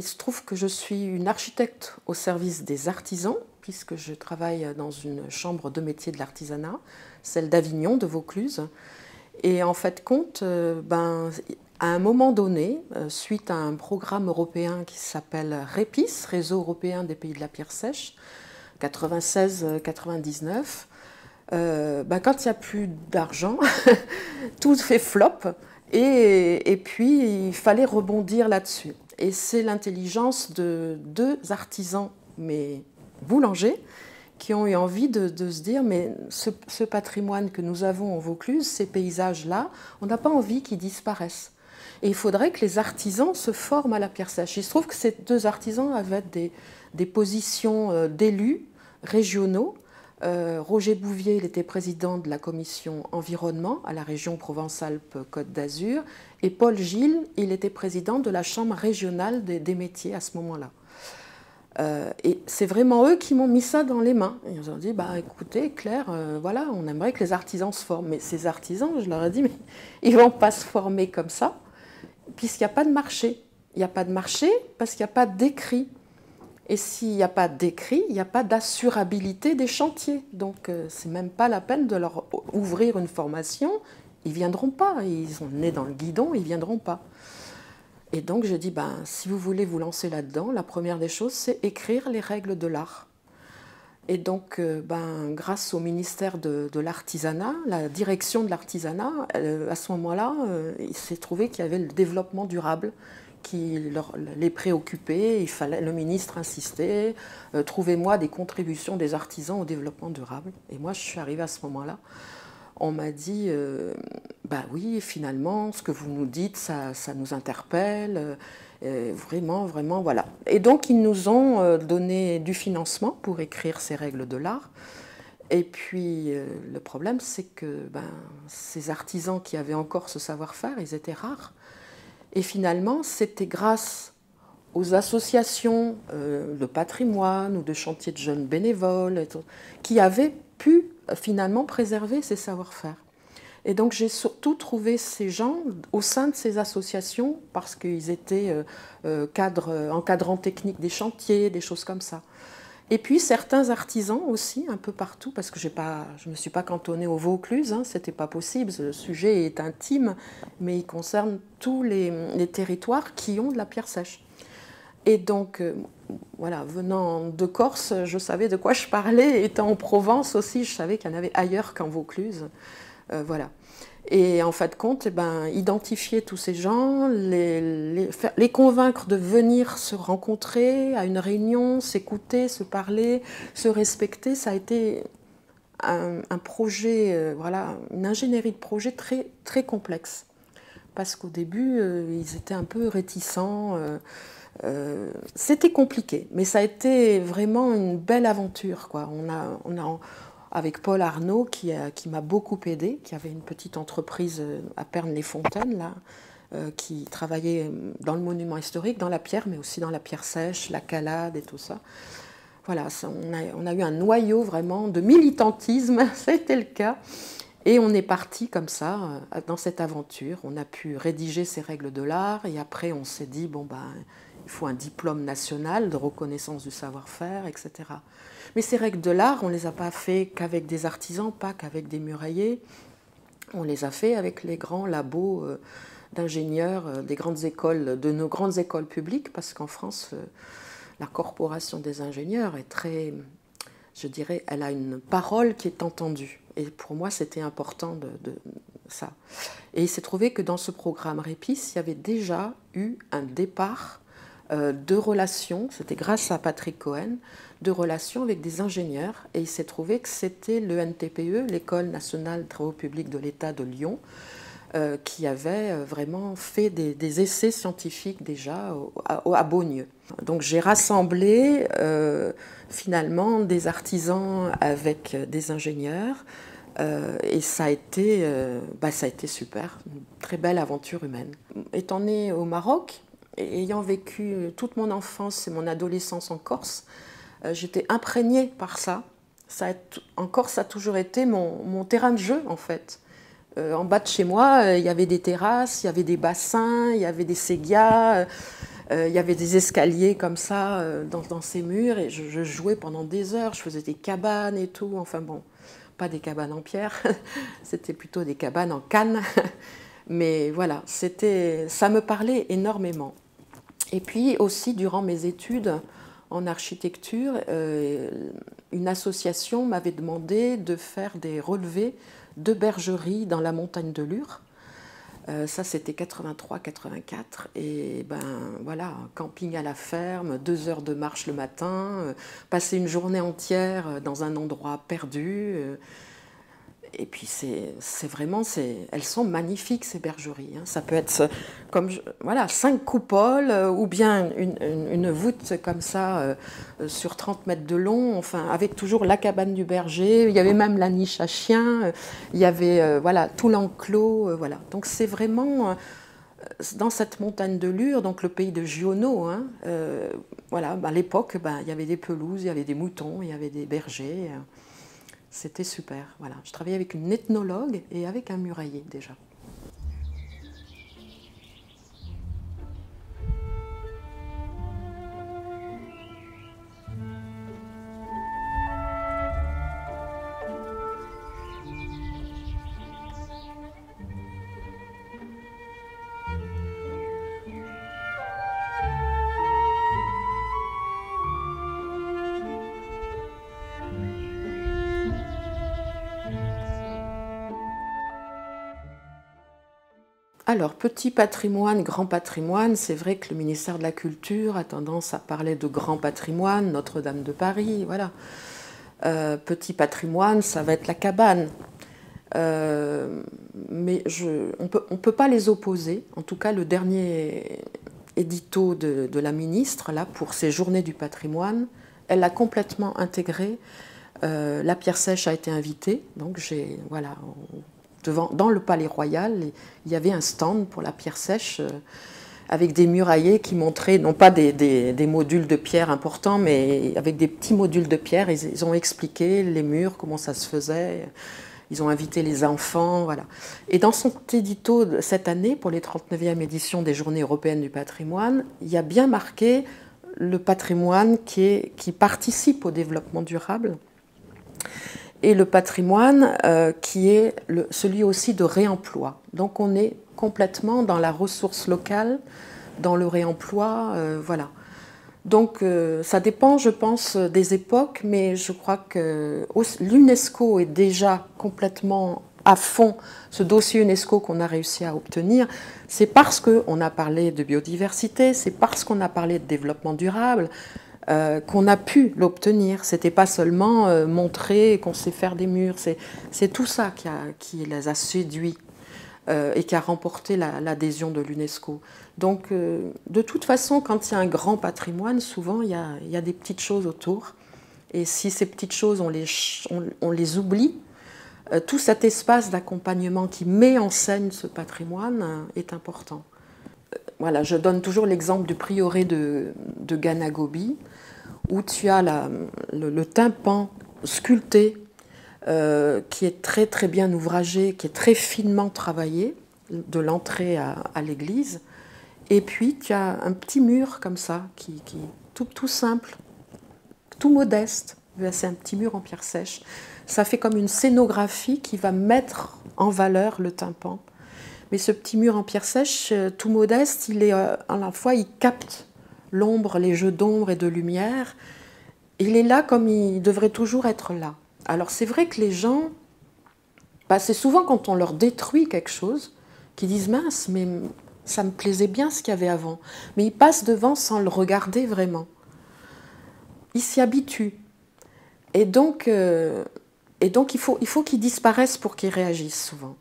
il se trouve que je suis une architecte au service des artisans, puisque je travaille dans une chambre de métier de l'artisanat, celle d'Avignon, de Vaucluse. Et en fait, à un moment donné, suite à un programme européen qui s'appelle REPIS, Réseau européen des pays de la pierre sèche, 96-99, quand il n'y a plus d'argent, tout fait flop. Et puis, il fallait rebondir là-dessus. Et c'est l'intelligence de deux artisans, mais boulangers, qui ont eu envie de se dire, mais ce patrimoine que nous avons en Vaucluse, ces paysages-là, on n'a pas envie qu'ils disparaissent. Et il faudrait que les artisans se forment à la pierre sèche. Il se trouve que ces deux artisans avaient des positions d'élus régionaux. Roger Bouvier, il était président de la commission environnement à la région Provence-Alpes-Côte d'Azur, et Paul Gilles, il était président de la chambre régionale des métiers à ce moment-là. Et c'est vraiment eux qui m'ont mis ça dans les mains. Ils ont dit, écoutez, Claire, voilà, on aimerait que les artisans se forment. Mais ces artisans, je leur ai dit, mais ils ne vont pas se former comme ça, puisqu'il n'y a pas de marché. Il n'y a pas de marché parce qu'il n'y a pas d'écrit. Et s'il n'y a pas d'écrit, il n'y a pas d'assurabilité des chantiers. Donc, ce n'est même pas la peine de leur ouvrir une formation. Ils ne viendront pas. Ils sont nés dans le guidon, ils ne viendront pas. Et donc, je dis, si vous voulez vous lancer là-dedans, la première des choses, c'est écrire les règles de l'art. Et donc, grâce au ministère de l'Artisanat, la direction de l'artisanat, à ce moment-là, il s'est trouvé qu'il y avait le développement durable qui les préoccupait. Le ministre insistait, trouvez-moi des contributions des artisans au développement durable. Et moi, je suis arrivée à ce moment-là. On m'a dit, oui, finalement, ce que vous nous dites, ça nous interpelle, vraiment, vraiment, voilà. Et donc, ils nous ont donné du financement pour écrire ces règles de l'art. Et puis, le problème, c'est que ces artisans qui avaient encore ce savoir-faire, ils étaient rares. Et finalement, c'était grâce aux associations de patrimoine ou de chantiers de jeunes bénévoles qui avaient pu finalement préserver ces savoir-faire. Et donc j'ai surtout trouvé ces gens au sein de ces associations parce qu'ils étaient encadrants techniques des chantiers, des choses comme ça. Et puis certains artisans aussi, un peu partout, parce que je ne me suis pas cantonnée au Vaucluse, c'était pas possible, le sujet est intime, mais il concerne tous les territoires qui ont de la pierre sèche. Et donc, voilà, venant de Corse, je savais de quoi je parlais, étant en Provence aussi, je savais qu'il y en avait ailleurs qu'en Vaucluse, voilà. Et en fin de compte, identifier tous ces gens, les convaincre de venir se rencontrer à une réunion, s'écouter, se parler, se respecter, ça a été un projet, voilà, une ingénierie de projet très, très complexe. Parce qu'au début, ils étaient un peu réticents. C'était compliqué, mais ça a été vraiment une belle aventure, quoi. Avec Paul Arnaud, qui m'a beaucoup aidé, qui avait une petite entreprise à Pernes-les-Fontaines, là, qui travaillait dans le monument historique, dans la pierre, mais aussi dans la pierre sèche, la calade et tout ça. Voilà, on a eu un noyau vraiment de militantisme, c'était le cas. Et on est parti comme ça, dans cette aventure. On a pu rédiger ces règles de l'art, et après on s'est dit, il faut un diplôme national de reconnaissance du savoir-faire, etc. Mais ces règles de l'art, on ne les a pas fait qu'avec des artisans, pas qu'avec des murailliers. On les a fait avec les grands labos d'ingénieurs des grandes écoles, de nos grandes écoles publiques, parce qu'en France, la corporation des ingénieurs est très, je dirais, elle a une parole qui est entendue. Et pour moi, c'était important de ça. Et il s'est trouvé que dans ce programme REPIS, il y avait déjà eu un départ de relations, c'était grâce à Patrick Cohen, de relations avec des ingénieurs. Et il s'est trouvé que c'était le NTPE, l'École nationale des travaux publics de l'État de Lyon, qui avait vraiment fait des essais scientifiques déjà à Beaunieu. Donc j'ai rassemblé finalement des artisans avec des ingénieurs et ça a été super, une très belle aventure humaine. Étant née au Maroc, et ayant vécu toute mon enfance et mon adolescence en Corse, j'étais imprégnée par ça. En Corse, ça a toujours été mon terrain de jeu en fait. En bas de chez moi, il y avait des terrasses, il y avait des bassins, il y avait des séguias. Il y avait des escaliers comme ça dans ces murs et je jouais pendant des heures. Je faisais des cabanes et tout. Enfin bon, pas des cabanes en pierre, c'était plutôt des cabanes en canne. Mais voilà, ça me parlait énormément. Et puis aussi, durant mes études en architecture, une association m'avait demandé de faire des relevés de bergeries dans la montagne de Lure. Ça, c'était 83-84. Et ben voilà, camping à la ferme, 2 heures de marche le matin, passer une journée entière dans un endroit perdu. Et puis elles sont magnifiques ces bergeries. Hein. Ça peut être comme voilà 5 coupoles ou bien une voûte comme ça sur 30 mètres de long. Enfin, avec toujours la cabane du berger. Il y avait même la niche à chiens. Il y avait voilà tout l'enclos. Voilà. Donc c'est vraiment dans cette montagne de Lure, donc le pays de Giono. Hein, voilà, à l'époque, il y avait des pelouses, il y avait des moutons, il y avait des bergers. C'était super. Voilà. Je travaillais avec une ethnologue et avec un murailler déjà. Alors, petit patrimoine, grand patrimoine, c'est vrai que le ministère de la Culture a tendance à parler de grand patrimoine, Notre-Dame de Paris, voilà. Petit patrimoine, ça va être la cabane. Mais on peut pas les opposer. En tout cas, le dernier édito de la ministre, là, pour ces journées du patrimoine, elle a complètement intégré. La pierre sèche a été invitée, donc voilà, dans le Palais Royal, il y avait un stand pour la pierre sèche avec des muraillés qui montraient, non pas des modules de pierre importants, mais avec des petits modules de pierre. Ils ont expliqué les murs, comment ça se faisait. Ils ont invité les enfants, voilà. Et dans son édito de cette année, pour les 39e éditions des Journées européennes du patrimoine, il y a bien marqué le patrimoine qui participe au développement durable et le patrimoine qui est celui aussi de réemploi. Donc on est complètement dans la ressource locale, dans le réemploi, voilà. Donc ça dépend, je pense, des époques, mais je crois que l'UNESCO est déjà complètement à fond. Ce dossier UNESCO qu'on a réussi à obtenir, c'est parce qu'on a parlé de biodiversité, c'est parce qu'on a parlé de développement durable, qu'on a pu l'obtenir. C'était pas seulement montrer qu'on sait faire des murs, c'est tout ça qui les a séduits et qui a remporté l'adhésion de l'UNESCO. Donc, de toute façon, quand il y a un grand patrimoine, souvent, il y a des petites choses autour. Et si ces petites choses, on les oublie, tout cet espace d'accompagnement qui met en scène ce patrimoine est important. Voilà, je donne toujours l'exemple du prieuré de Ganagobi, où tu as le tympan sculpté, qui est très très bien ouvragé, qui est très finement travaillé, de l'entrée à l'église. Et puis tu as un petit mur comme ça, tout simple, tout modeste. C'est un petit mur en pierre sèche. Ça fait comme une scénographie qui va mettre en valeur le tympan. Mais ce petit mur en pierre sèche, tout modeste, il est à la fois, il capte l'ombre, les jeux d'ombre et de lumière. Il est là comme il devrait toujours être là. Alors c'est vrai que les gens, c'est souvent quand on leur détruit quelque chose, qu'ils disent mince, mais ça me plaisait bien ce qu'il y avait avant. Mais ils passent devant sans le regarder vraiment. Ils s'y habituent. Et donc il faut qu'ils disparaissent pour qu'ils réagissent souvent.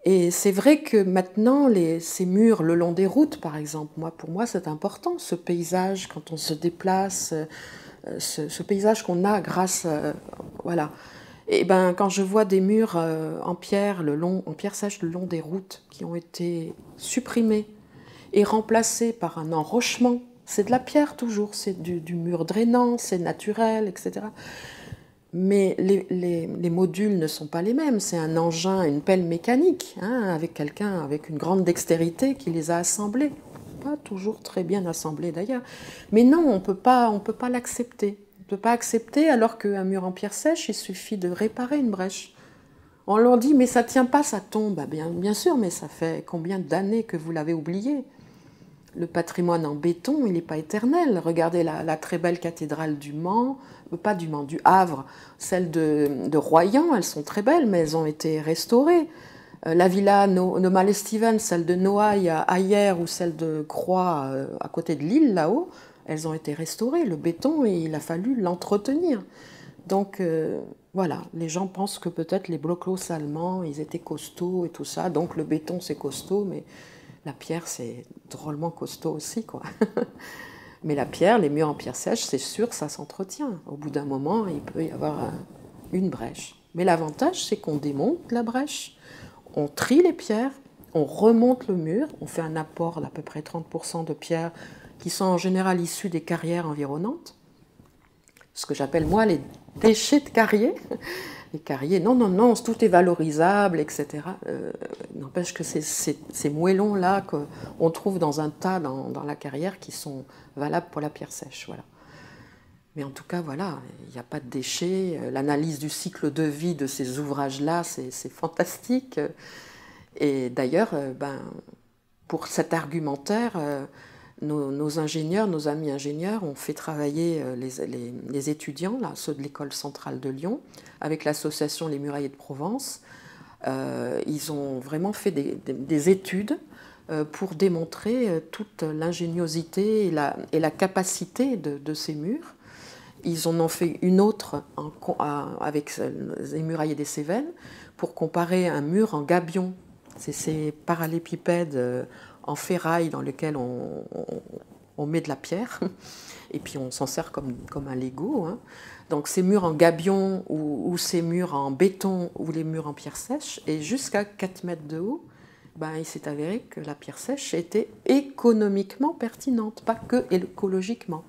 Et c'est vrai que maintenant, ces murs le long des routes, par exemple, pour moi c'est important, ce paysage, quand on se déplace, ce paysage qu'on a grâce... voilà. Et ben, quand je vois des murs en pierre sèche le long des routes qui ont été supprimés et remplacés par un enrochement, c'est de la pierre toujours, c'est du mur drainant, c'est naturel, etc. Mais les modules ne sont pas les mêmes. C'est un engin, une pelle mécanique, hein, avec quelqu'un avec une grande dextérité qui les a assemblés. pas toujours très bien assemblés d'ailleurs. Mais non, on peut pas l'accepter. On ne peut pas accepter alors qu'un mur en pierre sèche, il suffit de réparer une brèche. On leur dit, mais ça ne tient pas, ça tombe. Ah bien sûr, mais ça fait combien d'années que vous l'avez oublié? Le patrimoine en béton, il n'est pas éternel. Regardez la très belle cathédrale du Mans, pas du Mans, du Havre, celle de Royan, elles sont très belles, mais elles ont été restaurées. La villa Nomalestiven, celle de Noailles à Hyères ou celle de Croix à côté de Lille, là-haut, elles ont été restaurées. Le béton, il a fallu l'entretenir. Donc voilà, les gens pensent que peut-être les blocos allemands, ils étaient costauds et tout ça, donc le béton c'est costaud, mais la pierre c'est drôlement costaud aussi, quoi. Mais la pierre, les murs en pierre sèche, c'est sûr, ça s'entretient. Au bout d'un moment, il peut y avoir une brèche. Mais l'avantage, c'est qu'on démonte la brèche, on trie les pierres, on remonte le mur, on fait un apport d'à peu près 30% de pierres qui sont en général issues des carrières environnantes. Ce que j'appelle moi les déchets de carrière. Les carriers, non, tout est valorisable, etc. N'empêche que ces moellons-là qu'on trouve dans un tas dans la carrière qui sont valables pour la pierre sèche. Voilà. Mais en tout cas, voilà, il n'y a pas de déchets. L'analyse du cycle de vie de ces ouvrages-là, c'est fantastique. Et d'ailleurs, pour cet argumentaire, nos ingénieurs, nos amis ingénieurs ont fait travailler les étudiants, là, ceux de l'école centrale de Lyon, avec l'association Les Muraillers de Provence. Ils ont vraiment fait des études pour démontrer toute l'ingéniosité et la capacité de ces murs. Ils en ont fait une autre avec les Muraillers des Cévennes pour comparer un mur en gabion. C'est ces parallépipèdes en ferraille dans lequel on met de la pierre et puis on s'en sert comme un Lego. Hein. Donc ces murs en gabion ou ces murs en béton ou les murs en pierre sèche, et jusqu'à 4 mètres de haut, il s'est avéré que la pierre sèche était économiquement pertinente, pas que écologiquement.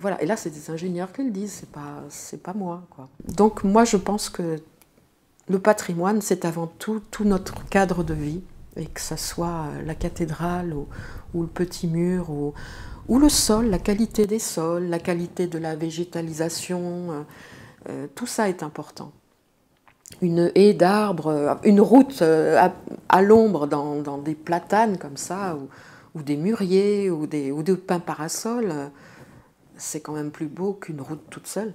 Voilà. Et là, c'est des ingénieurs qui le disent, c'est pas moi, quoi. Donc moi, je pense que le patrimoine, c'est avant tout notre cadre de vie, et que ce soit la cathédrale ou le petit mur ou le sol, la qualité des sols, la qualité de la végétalisation, tout ça est important. Une haie d'arbres, une route à l'ombre dans des platanes comme ça, ou des mûriers, ou de pins parasols, c'est quand même plus beau qu'une route toute seule.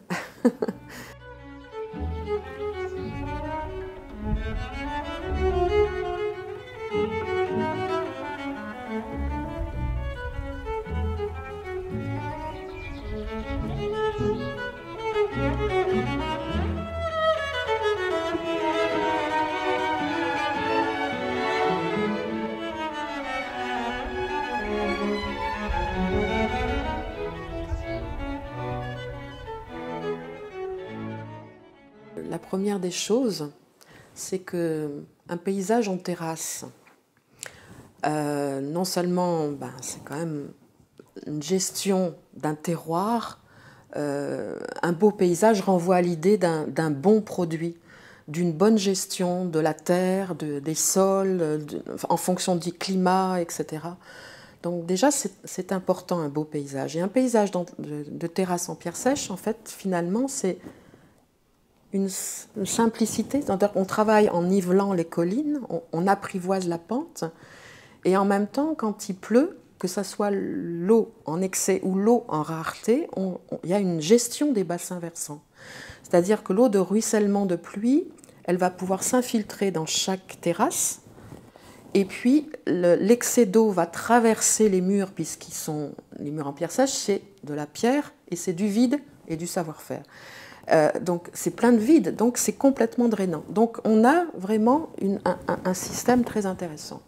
La première des choses, c'est qu'un paysage en terrasse, non seulement c'est quand même une gestion d'un terroir, un beau paysage renvoie à l'idée d'un bon produit, d'une bonne gestion de la terre, des sols, en fonction du climat, etc. Donc déjà, c'est important, un beau paysage. Et un paysage de terrasse en pierre sèche, en fait, finalement, c'est une simplicité. On travaille en nivelant les collines, on apprivoise la pente, et en même temps, quand il pleut, que ce soit l'eau en excès ou l'eau en rareté, il y a une gestion des bassins versants. C'est-à-dire que l'eau de ruissellement de pluie, elle va pouvoir s'infiltrer dans chaque terrasse, et puis l'excès d'eau va traverser les murs, les murs en pierre sèche, c'est de la pierre, et c'est du vide et du savoir-faire. Donc c'est plein de vide, donc c'est complètement drainant. Donc on a vraiment un système très intéressant.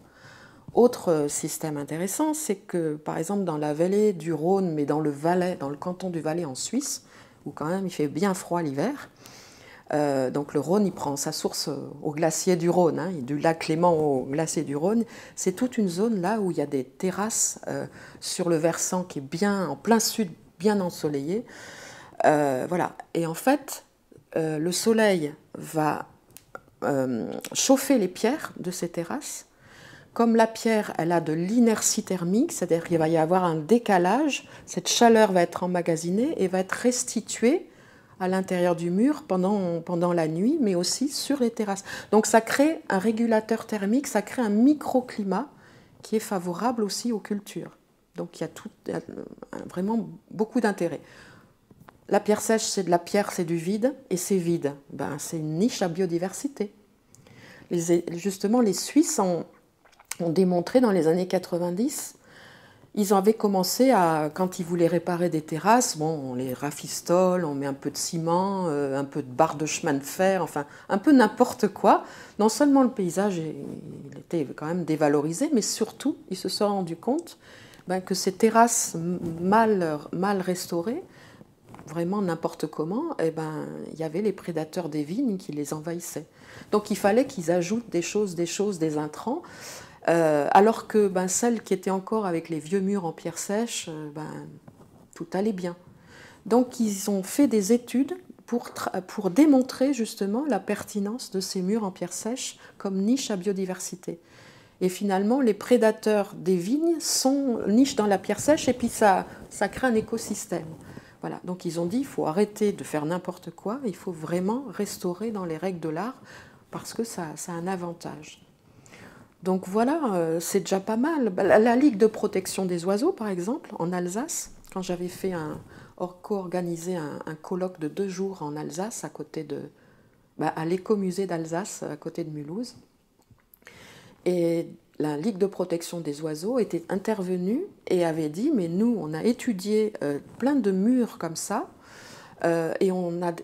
Autre système intéressant, c'est que par exemple dans la vallée du Rhône, mais dans le Valais, dans le canton du Valais en Suisse, où quand même il fait bien froid l'hiver, donc le Rhône il prend sa source au glacier du Rhône, hein, du lac Clément au glacier du Rhône, c'est toute une zone là où il y a des terrasses sur le versant qui est bien en plein sud, bien ensoleillé. Voilà. Et en fait, le soleil va chauffer les pierres de ces terrasses Comme la pierre, elle a de l'inertie thermique, c'est-à-dire qu'il va y avoir un décalage, cette chaleur va être emmagasinée et va être restituée à l'intérieur du mur pendant la nuit, mais aussi sur les terrasses. Donc ça crée un régulateur thermique, ça crée un microclimat qui est favorable aussi aux cultures. Donc il y a vraiment beaucoup d'intérêt. La pierre sèche, c'est de la pierre, c'est du vide, et c'est vide. Ben, c'est une niche à biodiversité. Justement, les Suisses ont démontré dans les années 90, ils avaient commencé quand ils voulaient réparer des terrasses, bon, on les rafistole, on met un peu de ciment, un peu de barre de chemin de fer, enfin, un peu n'importe quoi. Non seulement le paysage il était quand même dévalorisé, mais surtout, ils se sont rendus compte que ces terrasses mal restaurées, vraiment n'importe comment, il y avait les prédateurs des vignes qui les envahissaient. Donc il fallait qu'ils ajoutent des intrants, alors que celles qui étaient encore avec les vieux murs en pierre sèche, tout allait bien. Donc ils ont fait des études pour démontrer justement la pertinence de ces murs en pierre sèche comme niche à biodiversité. Et finalement, les prédateurs des vignes nichent dans la pierre sèche et puis ça crée un écosystème. Voilà. Donc ils ont dit, il faut arrêter de faire n'importe quoi, il faut vraiment restaurer dans les règles de l'art parce que ça a un avantage. Donc voilà, c'est déjà pas mal. La Ligue de protection des oiseaux, par exemple, en Alsace, quand j'avais co-organisé un colloque de 2 jours en Alsace, à l'écomusée d'Alsace, à côté de Mulhouse, et la Ligue de protection des oiseaux était intervenue et avait dit, mais nous, on a étudié plein de murs comme ça, et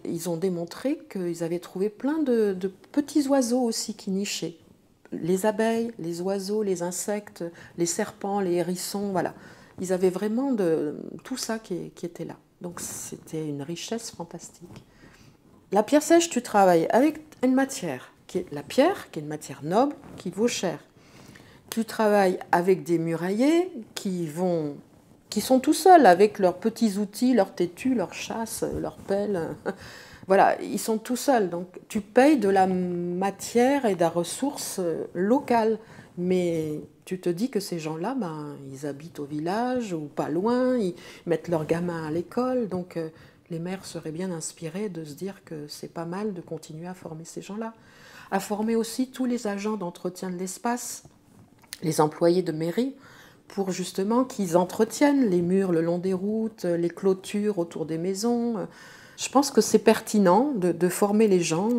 ils ont démontré qu'ils avaient trouvé plein de petits oiseaux aussi qui nichaient. Les abeilles, les oiseaux, les insectes, les serpents, les hérissons, voilà. Ils avaient vraiment tout ça qui était là. Donc c'était une richesse fantastique. La pierre sèche, tu travailles avec une matière, qui est la pierre, qui est une matière noble, qui vaut cher. Tu travailles avec des muraillers qui sont tout seuls avec leurs petits outils, leurs tétus, leurs chasses, leurs pelles. Voilà, ils sont tout seuls. Donc tu payes de la matière et de la ressource locale. Mais tu te dis que ces gens-là, ils habitent au village ou pas loin, ils mettent leurs gamins à l'école. Donc les maires seraient bien inspirés de se dire que c'est pas mal de continuer à former ces gens-là. À former aussi tous les agents d'entretien de l'espace, les employés de mairie, pour justement qu'ils entretiennent les murs le long des routes, les clôtures autour des maisons. Je pense que c'est pertinent de former les gens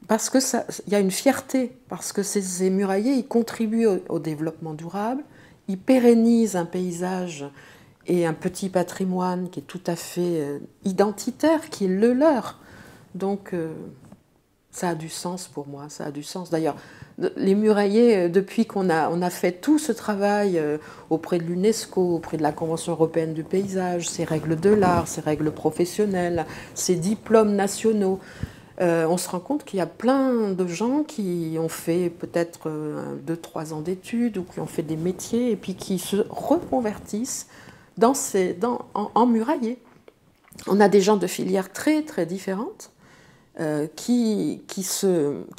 parce que y a une fierté, parce que ces muraillers, ils contribuent au développement durable, ils pérennisent un paysage et un petit patrimoine qui est tout à fait identitaire, qui est le leur. Donc ça a du sens pour moi, ça a du sens. D'ailleurs, les muraillers, depuis qu'on a fait tout ce travail auprès de l'UNESCO, auprès de la Convention européenne du paysage, ces règles de l'art, ces règles professionnelles, ces diplômes nationaux, on se rend compte qu'il y a plein de gens qui ont fait peut-être 2-3 ans d'études ou qui ont fait des métiers et puis qui se reconvertissent en muraillers. On a des gens de filières très très différentes qui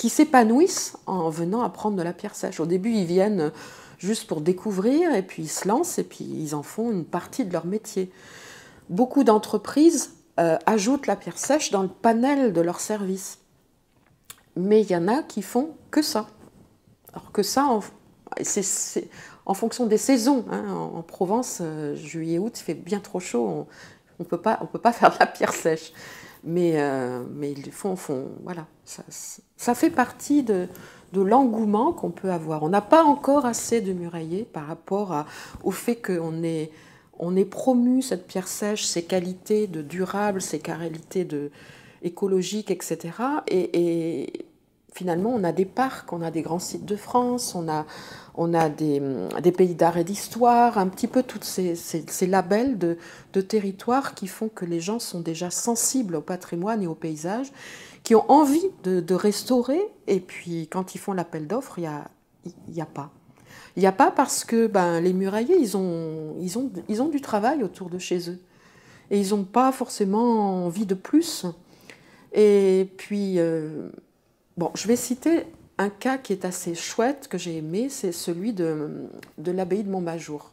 s'épanouissent en venant apprendre de la pierre sèche. Au début, ils viennent juste pour découvrir, et puis ils se lancent, et puis ils en font une partie de leur métier. Beaucoup d'entreprises ajoutent la pierre sèche dans le panel de leurs services. Mais il y en a qui font que ça. Alors que ça, c'est en fonction des saisons. Hein. En Provence, juillet-août, il fait bien trop chaud, on peut pas faire de la pierre sèche. Mais ils font voilà, ça fait partie de l'engouement qu'on peut avoir. On n'a pas encore assez de muraillers par rapport au fait qu'on ait promu cette pierre sèche, ses qualités de durable, ses qualités écologiques, etc. Et finalement, on a des parcs, on a des grands sites de France, on a des pays d'art et d'histoire, un petit peu tous ces labels de territoires qui font que les gens sont déjà sensibles au patrimoine et au paysage, qui ont envie de restaurer, et puis quand ils font l'appel d'offres, il n'y a pas. Il n'y a pas parce que les muraillers, ils ont du travail autour de chez eux. Et ils n'ont pas forcément envie de plus. Et puis, je vais citer un cas qui est assez chouette, que j'ai aimé, c'est celui de l'abbaye de Montmajour.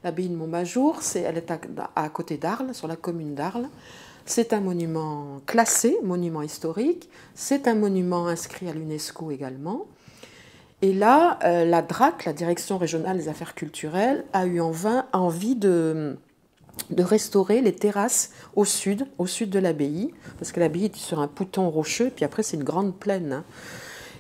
L'abbaye de Montmajour, elle est à côté d'Arles, sur la commune d'Arles. C'est un monument classé, monument historique. C'est un monument inscrit à l'UNESCO également. Et là, la DRAC, la Direction régionale des affaires culturelles, a eu envie de restaurer les terrasses au sud de l'abbaye, parce que l'abbaye est sur un pouton rocheux, puis après c'est une grande plaine. Hein.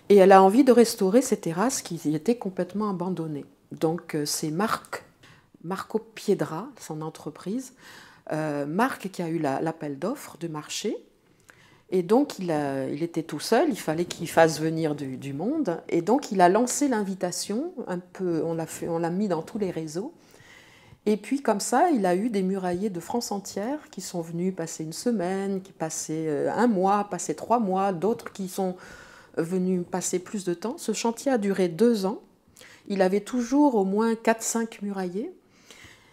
Et elle a envie de restaurer ces terrasses qui étaient complètement abandonnées. Donc c'est Marco Piedra, son entreprise, Marc qui a eu l'appel d'offres du marché. Et donc il était tout seul, il fallait qu'il fasse venir du monde. Et donc il a lancé l'invitation, un peu, on l'a mis dans tous les réseaux. Et puis comme ça, il a eu des muraillers de France entière qui sont venus passer une semaine, qui passaient un mois, passaient 3 mois, d'autres qui sont venus passer plus de temps. Ce chantier a duré 2 ans. Il avait toujours au moins 4-5 muraillers.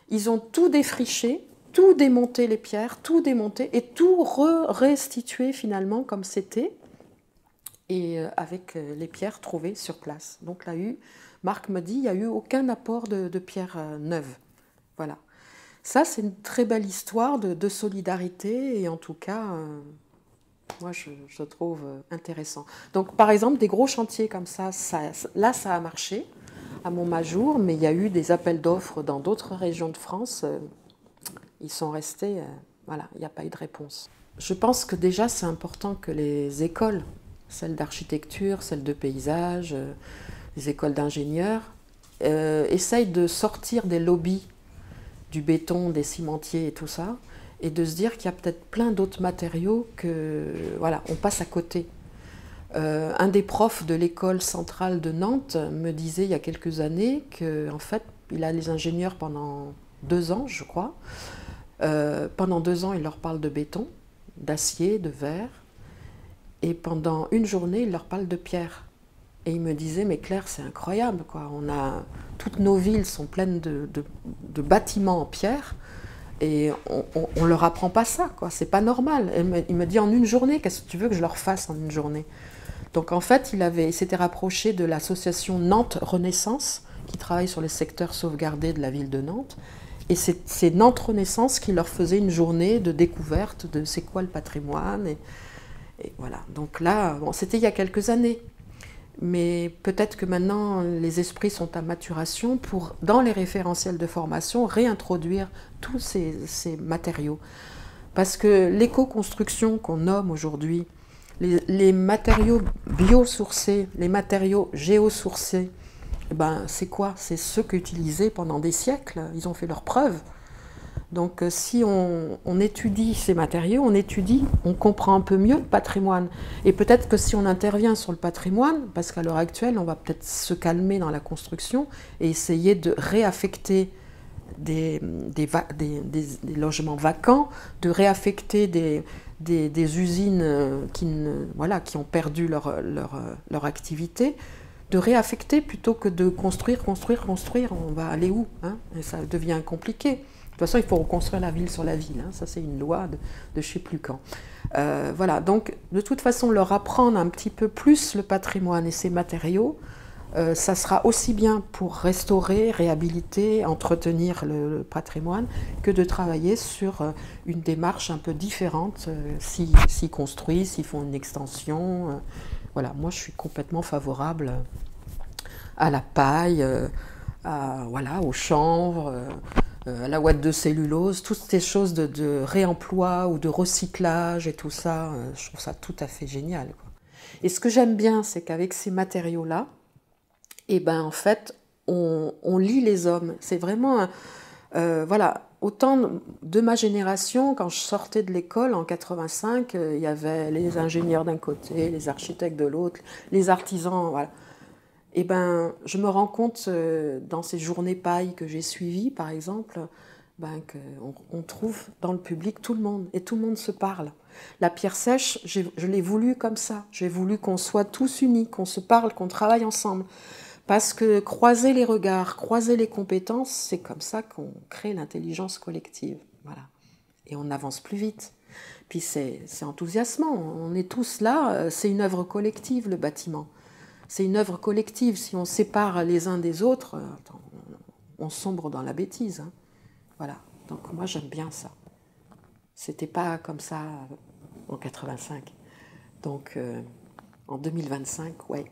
Ils ont tout défriché, tout démonté les pierres, tout démonté et tout restitué finalement comme c'était, et avec les pierres trouvées sur place. Donc là, Marc me dit, il n'y a eu aucun apport de pierres neuves. Voilà. Ça, c'est une très belle histoire de solidarité et en tout cas, moi, je trouve intéressant. Donc, par exemple, des gros chantiers comme ça, là, ça a marché à Montmajour, mais il y a eu des appels d'offres dans d'autres régions de France. Ils sont restés, voilà, il n'y a pas eu de réponse. Je pense que déjà, c'est important que les écoles, celles d'architecture, celles de paysage, les écoles d'ingénieurs, essayent de sortir des lobbies du béton, des cimentiers et tout ça, et de se dire qu'il y a peut-être plein d'autres matériaux que, voilà, on passe à côté. Un des profs de l'école centrale de Nantes me disait il y a quelques années qu'en fait, il a les ingénieurs pendant 2 ans, je crois. Pendant 2 ans, il leur parle de béton, d'acier, de verre, et pendant une journée, il leur parle de pierre. Et il me disait, mais Claire, c'est incroyable, quoi. Toutes nos villes sont pleines de bâtiments en pierre, et on leur apprend pas ça, quoi. C'est pas normal. Il me dit, en une journée, qu'est-ce que tu veux que je leur fasse en une journée? Donc en fait, il s'était rapproché de l'association Nantes Renaissance, qui travaille sur les secteurs sauvegardés de la ville de Nantes. Et c'est Nantes Renaissance qui leur faisait une journée de découverte de c'est quoi le patrimoine. Et voilà. Donc là, bon, c'était il y a quelques années. Mais peut-être que maintenant, les esprits sont à maturation pour, dans les référentiels de formation, réintroduire tous ces matériaux. Parce que l'éco-construction qu'on nomme aujourd'hui, les matériaux biosourcés, les matériaux géosourcés, eh ben, c'est quoi? C'est ceux qu'utilisaient pendant des siècles. Ils ont fait leurs preuves. Donc si on étudie ces matériaux, on comprend un peu mieux le patrimoine. Et peut-être que si on intervient sur le patrimoine, parce qu'à l'heure actuelle, on va peut-être se calmer dans la construction et essayer de réaffecter des logements vacants, de réaffecter des usines qui ont perdu leur activité, de réaffecter plutôt que de construire. On va aller où, hein? Et ça devient compliqué. De toute façon, il faut reconstruire la ville sur la ville. Hein. Ça, c'est une loi de je ne sais plus quand. Voilà, donc de toute façon, leur apprendre un petit peu plus le patrimoine et ses matériaux, ça sera aussi bien pour restaurer, réhabiliter, entretenir le patrimoine, que de travailler sur une démarche un peu différente, s'ils construisent, s'ils font une extension. Voilà, moi, je suis complètement favorable à la paille, au chanvre, à la ouate de cellulose, toutes ces choses de réemploi ou de recyclage et tout ça, je trouve ça tout à fait génial, quoi. Et ce que j'aime bien, c'est qu'avec ces matériaux-là, eh ben, en fait, on lie les hommes. C'est vraiment, autant de ma génération, quand je sortais de l'école en 85, il y avait les ingénieurs d'un côté, les architectes de l'autre, les artisans, voilà. Eh ben, je me rends compte dans ces journées paille que j'ai suivies, par exemple, qu'on trouve dans le public tout le monde, et tout le monde se parle. La pierre sèche, je l'ai voulu comme ça. J'ai voulu qu'on soit tous unis, qu'on se parle, qu'on travaille ensemble. Parce que croiser les regards, croiser les compétences, c'est comme ça qu'on crée l'intelligence collective. Voilà. Et on avance plus vite. Puis c'est enthousiasmant. On est tous là, c'est une œuvre collective, le bâtiment. c'est une œuvre collective. Si on sépare les uns des autres, on sombre dans la bêtise. Hein. Voilà. Donc moi j'aime bien ça. C'était pas comme ça en 85. Donc en 2025, ouais.